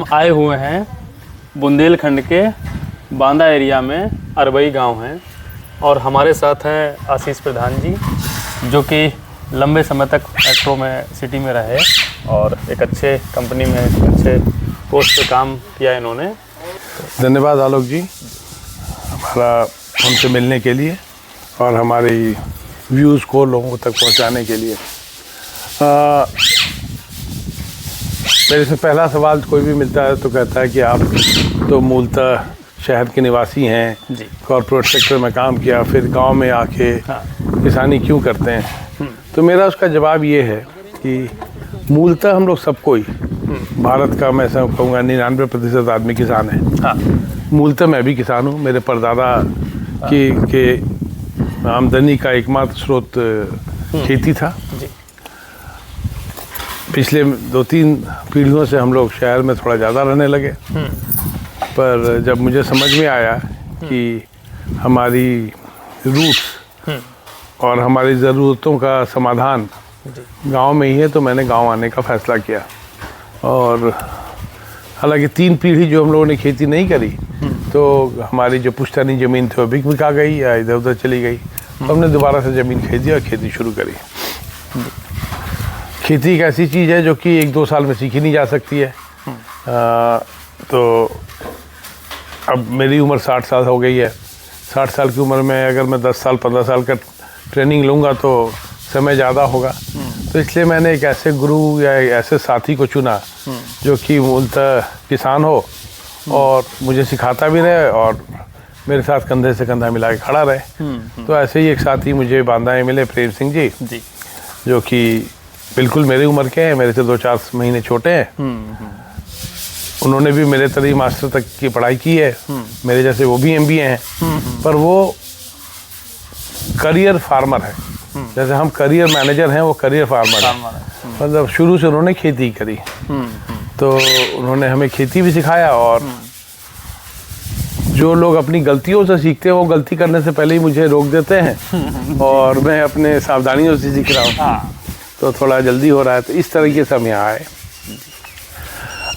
हम आए हुए हैं बुंदेलखंड के बांदा एरिया में, अरबई गांव है, और हमारे साथ हैं आशीष प्रधान जी, जो कि लंबे समय तक मेट्रो में सिटी में रहे और एक अच्छे कंपनी में अच्छे पोस्ट पे काम किया इन्होंने। धन्यवाद आलोक जी, हमारा हमसे मिलने के लिए और हमारी व्यूज़ को लोगों तक पहुंचाने के लिए। मेरे से पहला सवाल कोई भी मिलता है तो कहता है कि आप तो मूलतः शहर के निवासी हैं, कॉर्पोरेट सेक्टर में काम किया, फिर गांव में आके किसानी क्यों करते हैं? तो मेरा उसका जवाब ये है कि मूलतः हम लोग सबको ही, भारत का मैं सब कहूँगा 99% आदमी किसान है। मूलतः मैं भी किसान हूँ। मेरे परदादा के आमदनी का एकमात्र स्रोत खेती था। पिछले 2-3 पीढ़ियों से हम लोग शहर में थोड़ा ज़्यादा रहने लगे, पर जब मुझे समझ में आया कि हमारी रूट्स और हमारी ज़रूरतों का समाधान गांव में ही है, तो मैंने गांव आने का फ़ैसला किया। और हालांकि 3 पीढ़ी जो हम लोगों ने खेती नहीं करी, तो हमारी जो पुश्तैनी ज़मीन थी वो बिका गई या इधर उधर चली गई। तो हमने दोबारा से ज़मीन खरीदी और खेती शुरू करी। खेती एक ऐसी चीज़ है जो कि 1-2 साल में सीखी नहीं जा सकती है। तो अब मेरी उम्र 60 साल हो गई है। 60 साल की उम्र में अगर मैं 10 साल 15 साल का ट्रेनिंग लूँगा तो समय ज़्यादा होगा। तो इसलिए मैंने एक ऐसे गुरु या एक ऐसे साथी को चुना जो कि मूलतः किसान हो और मुझे सिखाता भी रहे और मेरे साथ कंधे से कंधा मिला के खड़ा रहे। तो ऐसे ही एक साथी मुझे बांदा में मिले, प्रेम सिंह जी, जो कि बिल्कुल मेरी उम्र के हैं, मेरे से 2-4 महीने छोटे हैं। उन्होंने भी मेरे तरह मास्टर तक की पढ़ाई की है, मेरे जैसे वो भी MBA हैं, पर वो करियर फार्मर है। जैसे हम करियर मैनेजर हैं, वो करियर फार्मर है। मतलब शुरू से उन्होंने खेती करी, तो उन्होंने हमें खेती भी सिखाया। और जो लोग अपनी गलतियों से सीखते हैं, वो गलती करने से पहले ही मुझे रोक देते हैं और मैं अपने सावधानियों से सीख रहा हूँ, तो थोड़ा जल्दी हो रहा है। तो इस तरीके से हम यहाँ आए।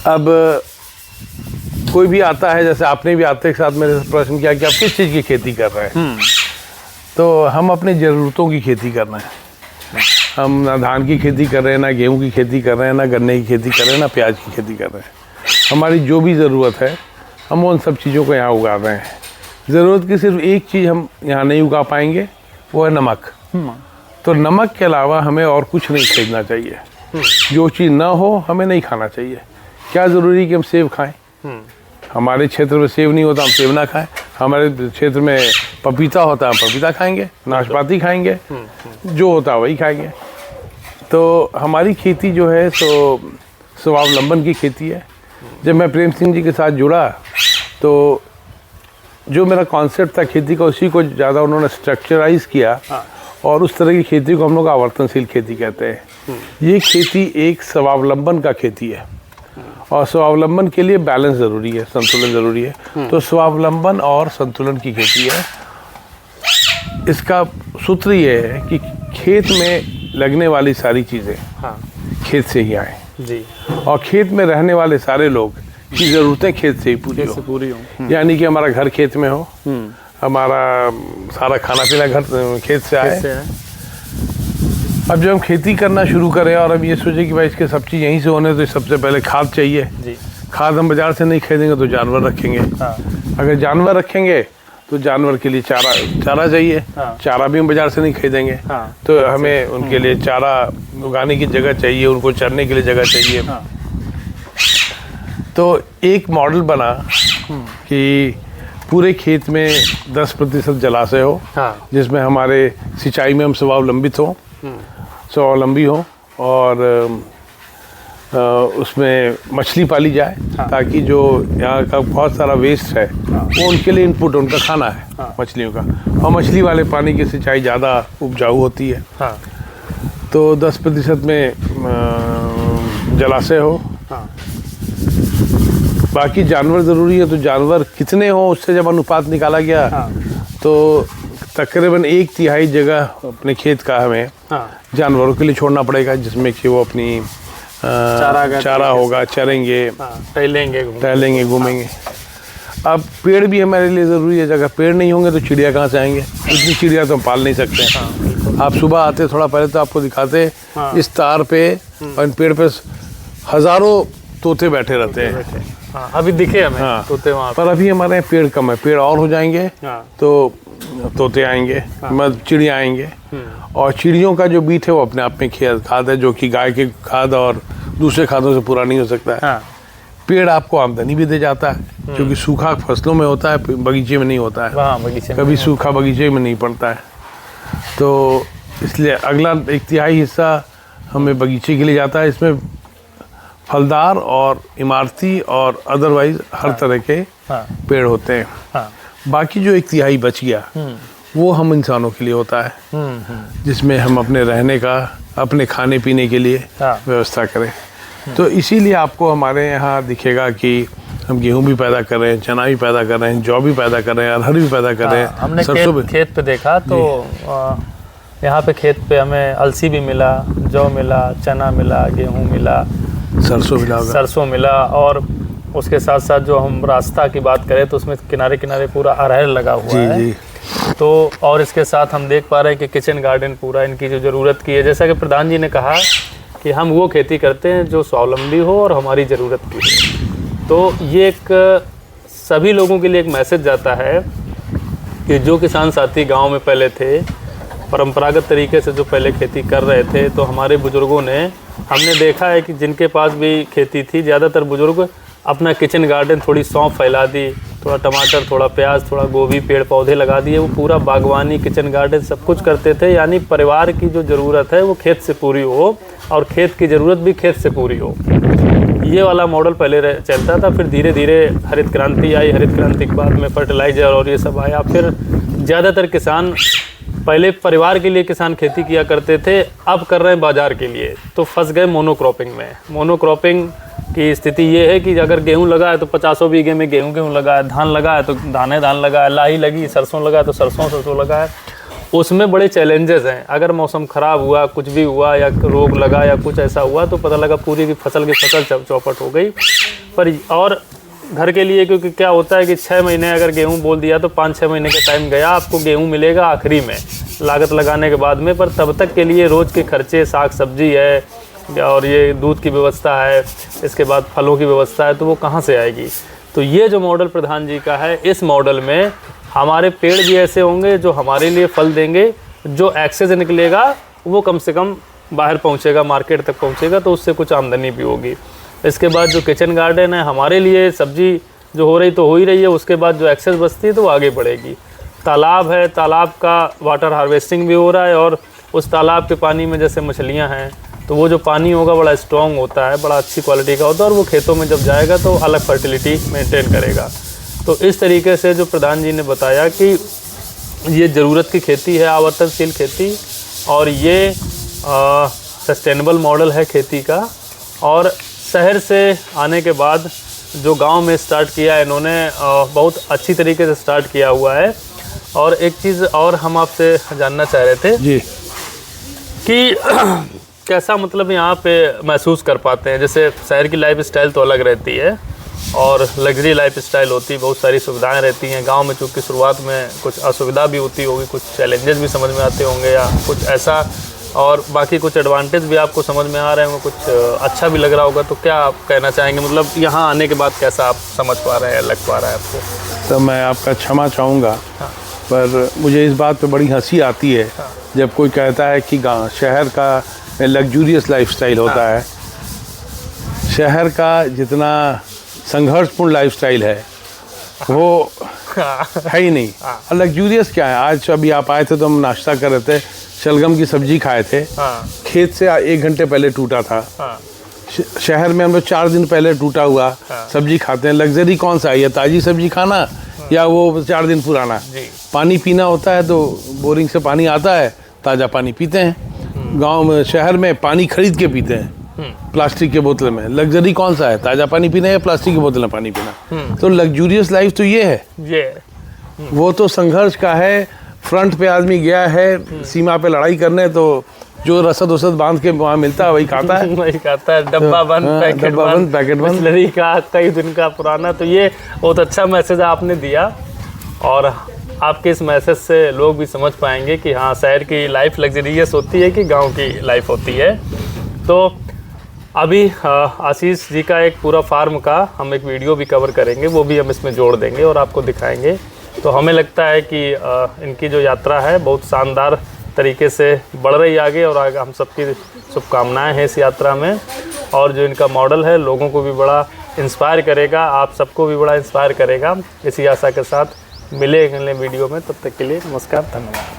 अब कोई भी आता है, जैसे आपने भी आते के साथ मेरे से प्रश्न किया कि आप किस चीज़ की खेती कर रहे हैं, तो हम अपनी ज़रूरतों की खेती कर रहे हैं। हम ना धान की खेती कर रहे हैं, ना गेहूं की खेती कर रहे हैं, ना गन्ने की खेती कर रहे हैं, ना प्याज की खेती कर रहे हैं। हमारी जो भी ज़रूरत है हम उन सब चीज़ों को यहाँ उगा रहे हैं। ज़रूरत की सिर्फ एक चीज़ हम यहाँ नहीं उगा पाएंगे, वो है नमक। तो नमक के अलावा हमें और कुछ नहीं खरीदना चाहिए। जो चीज़ ना हो हमें नहीं खाना चाहिए। क्या ज़रूरी कि हम सेब खाएं? हमारे क्षेत्र में सेब नहीं होता, हम सेब ना खाएं। हमारे क्षेत्र में पपीता होता है, हम पपीता खाएंगे, नाशपाती खाएंगे, जो होता है वही खाएंगे। तो हमारी खेती जो है सो स्वावलंबन की खेती है। जब मैं प्रेम सिंह जी के साथ जुड़ा तो जो मेरा कॉन्सेप्ट था खेती का, उसी को ज़्यादा उन्होंने स्ट्रक्चराइज किया और उस तरह की खेती को हम लोग आवर्तनशील खेती कहते हैं। ये खेती एक स्वावलंबन का खेती है और स्वावलंबन के लिए बैलेंस ज़रूरी है, संतुलन ज़रूरी है। तो स्वावलंबन और संतुलन की खेती है। इसका सूत्र ये है कि खेत में लगने वाली सारी चीज़ें खेत से ही आए जी, और खेत में रहने वाले सारे लोग की ज़रूरतें खेत से ही पूरी हो। यानी कि हमारा घर खेत में हो, हमारा सारा खाना पीना घर खेत से आए। अब जब हम खेती करना शुरू करें और अब ये सोचे कि भाई इसके सब चीज़ यहीं से होने, तो सबसे पहले खाद चाहिए जी। खाद हम बाज़ार से नहीं खरीदेंगे तो जानवर रखेंगे। अगर जानवर रखेंगे तो जानवर के लिए चारा चाहिए। चारा भी हम बाज़ार से नहीं खरीदेंगे, तो हमें उनके लिए चारा उगाने की जगह चाहिए, उनको चरने के लिए जगह चाहिए। तो एक मॉडल बना कि पूरे खेत में 10% जलाशय हो, जिसमें हमारे सिंचाई में हम स्वावलंबी हो और उसमें मछली पाली जाए, ताकि जो यहाँ का बहुत सारा वेस्ट है वो उनके लिए इनपुट, उनका खाना है मछलियों का। और मछली वाले पानी की सिंचाई ज़्यादा उपजाऊ होती है। तो 10% में जलाशय हो। बाकी जानवर ज़रूरी है, तो जानवर कितने हो उससे जब अनुपात निकाला गया तो तकरीबन 1/3 जगह अपने खेत का हमें जानवरों के लिए छोड़ना पड़ेगा, जिसमें कि वो अपनी चारा होगा, चरेंगे, टहलेंगे, घूमेंगे। अब पेड़ भी हमारे लिए ज़रूरी है। अगर पेड़ नहीं होंगे तो चिड़िया कहाँ से आएंगे? इतनी चिड़िया तो हम पाल नहीं सकते। आप सुबह आते थोड़ा पहले तो आपको दिखाते इस तार पे और इन पेड़ पे हज़ारों तोते बैठे रहते हैं। अभी दिखे हमें तोते वहाँ पर अभी हमारे यहाँ पेड़ कम है। पेड़ और हो जाएंगे तो तोते आएंगे, चिड़िया आएंगे। और चिड़ियों का जो बीट है वो अपने आप में खाद है, जो कि गाय के खाद और दूसरे खादों से पूरा नहीं हो सकता है। पेड़ आपको आमदनी भी दे जाता है, क्योंकि सूखा फसलों में होता है, बगीचे में नहीं होता है। कभी सूखा बगीचे में नहीं पड़ता है। तो इसलिए अगला 1/3 हिस्सा हमें बगीचे के लिए जाता है। इसमें फलदार और इमारती और अदरवाइज हर तरह के पेड़ होते हैं। बाकी जो 1/3 बच गया वो हम इंसानों के लिए होता है, जिसमें हम अपने रहने का, अपने खाने पीने के लिए व्यवस्था करें। तो इसीलिए आपको हमारे यहाँ दिखेगा कि हम गेहूं भी पैदा कर रहे हैं, चना भी पैदा कर रहे हैं, जौ भी पैदा कर रहे हैं, अरहर भी पैदा कर रहे हैं। हमने खेत पे देखा तो यहाँ पे खेत पे हमें अलसी भी मिला, जौ मिला, चना मिला, गेहूं मिला, सरसों मिला। और उसके साथ साथ जो हम रास्ता की बात करें तो उसमें किनारे किनारे पूरा अरहर लगा हुआ है। तो और इसके साथ हम देख पा रहे हैं कि किचन गार्डन पूरा इनकी जो ज़रूरत की है, जैसा कि प्रधान जी ने कहा कि हम वो खेती करते हैं जो स्वावलंबी हो और हमारी ज़रूरत की हो। तो ये एक सभी लोगों के लिए एक मैसेज जाता है कि जो किसान साथी गांव में पहले थे, परंपरागत तरीके से जो पहले खेती कर रहे थे, तो हमारे बुज़ुर्गों ने, हमने देखा है कि जिनके पास भी खेती थी, ज़्यादातर बुज़ुर्ग अपना किचन गार्डन, थोड़ी सौंफ फैला दी, थोड़ा टमाटर, थोड़ा प्याज, थोड़ा गोभी, पेड़ पौधे लगा दिए। वो पूरा बागवानी, किचन गार्डन सब कुछ करते थे। यानी परिवार की जो ज़रूरत है वो खेत से पूरी हो और खेत की ज़रूरत भी खेत से पूरी हो। ये वाला मॉडल पहले चलता था। फिर धीरे धीरे हरित क्रांति आई। हरित क्रांति के बाद में फर्टिलाइज़र और ये सब आया। फिर ज़्यादातर किसान, पहले परिवार के लिए किसान खेती किया करते थे, अब कर रहे हैं बाज़ार के लिए। तो फंस गए मोनोक्रॉपिंग में। मोनोक्रॉपिंग की स्थिति ये है कि अगर गेहूं लगा है तो 50 बीघे में गेहूं लगा है, धान लगा है तो धान लगा है, लाही लगी, सरसों लगा है तो सरसों लगा है। उसमें बड़े चैलेंजेस हैं। अगर मौसम ख़राब हुआ, कुछ भी हुआ या रोग लगा या कुछ ऐसा हुआ तो पता लगा पूरी की फसल चौपट हो गई। पर और घर के लिए, क्योंकि क्या होता है कि 6 महीने अगर गेहूं बोल दिया तो 5-6 महीने का टाइम गया, आपको गेहूं मिलेगा आखिरी में लागत लगाने के बाद में। पर तब तक के लिए रोज़ के खर्चे, साग सब्जी है और ये दूध की व्यवस्था है, इसके बाद फलों की व्यवस्था है, तो वो कहाँ से आएगी? तो ये जो मॉडल प्रधान जी का है, इस मॉडल में हमारे पेड़ भी ऐसे होंगे जो हमारे लिए फल देंगे। जो एक्सेस निकलेगा वो कम से कम बाहर पहुँचेगा, मार्केट तक पहुँचेगा, तो उससे कुछ आमदनी भी होगी। इसके बाद जो किचन गार्डन है, हमारे लिए सब्जी जो हो रही तो हो ही रही है, उसके बाद जो एक्सेस बचती है तो वो आगे बढ़ेगी। तालाब है, तालाब का वाटर हार्वेस्टिंग भी हो रहा है और उस तालाब के पानी में जैसे मछलियां हैं तो वो जो पानी होगा बड़ा स्ट्रॉन्ग होता है, बड़ा अच्छी क्वालिटी का होता है और वो खेतों में जब जाएगा तो अलग फर्टिलिटी मेंटेन करेगा। तो इस तरीके से जो प्रधान जी ने बताया कि ये ज़रूरत की खेती है, आवर्तनशील खेती, और ये सस्टेनेबल मॉडल है खेती का। और शहर से आने के बाद जो गांव में स्टार्ट किया है इन्होंने, बहुत अच्छी तरीके से स्टार्ट किया हुआ है। और एक चीज़ और हम आपसे जानना चाह रहे थे जी कि कैसा मतलब यहाँ पे महसूस कर पाते हैं। जैसे शहर की लाइफ स्टाइल तो अलग रहती है और लग्जरी लाइफ स्टाइल होती है, बहुत सारी सुविधाएं रहती हैं। गांव में चूँकि शुरुआत में कुछ असुविधा भी होती होगी, कुछ चैलेंजेस भी समझ में आते होंगे या कुछ ऐसा, और बाकी कुछ एडवांटेज भी आपको समझ में आ रहे होंगे, कुछ अच्छा भी लग रहा होगा। तो क्या आप कहना चाहेंगे, मतलब यहाँ आने के बाद कैसा आप समझ पा रहे हैं, लग पा रहा है आपको? तो मैं आपका क्षमा चाहूँगा, पर मुझे इस बात पे बड़ी हंसी आती है जब कोई कहता है कि शहर का लग्जूरियस लाइफस्टाइल होता है। शहर का जितना संघर्षपूर्ण लाइफस्टाइल है वो है ही नहीं। लग्जूरियस क्या है? आज अभी आप आए थे तो हम नाश्ता कर रहे थे, शलगम की सब्जी खाए थे, खेत से 1 घंटे पहले टूटा था। शहर में हम लोग 4 दिन पहले टूटा हुआ सब्जी खाते हैं। लग्जरी कौन सा है, या ताज़ी सब्जी खाना या वो 4 दिन पुराना? पानी पीना होता है तो बोरिंग से पानी आता है, ताज़ा पानी पीते हैं। गांव में, शहर में पानी खरीद के पीते हैं प्लास्टिक के बोतल में। लग्जरी कौन सा है, ताज़ा पानी पीना या प्लास्टिक की बोतल में पानी पीना? तो लग्जूरियस लाइफ तो ये है। वो तो संघर्ष का है। फ्रंट पे आदमी गया है सीमा पे लड़ाई करने, तो जो रसद वसद बांध के वहाँ मिलता है वही खाता है। वही खाता है, डब्बा बंद, हाँ, पैकेट डब्बा बंद, पैकेट बंद। बिस्लरी का कई दिन का पुराना। तो ये बहुत अच्छा मैसेज आपने दिया, और आपके इस मैसेज से लोग भी समझ पाएंगे कि हाँ, शहर की लाइफ लग्जरियस होती है कि गांव की लाइफ होती है। तो अभी आशीष जी का एक पूरा फार्म का हम एक वीडियो भी कवर करेंगे, वो भी हम इसमें जोड़ देंगे और आपको दिखाएंगे। तो हमें लगता है कि इनकी जो यात्रा है बहुत शानदार तरीके से बढ़ रही आगे, और आगे हम सबकी शुभकामनाएं हैं इस यात्रा में। और जो इनका मॉडल है लोगों को भी बड़ा इंस्पायर करेगा, आप सबको भी बड़ा इंस्पायर करेगा। इसी आशा के साथ मिले अगले वीडियो में, तब तक के लिए नमस्कार, धन्यवाद।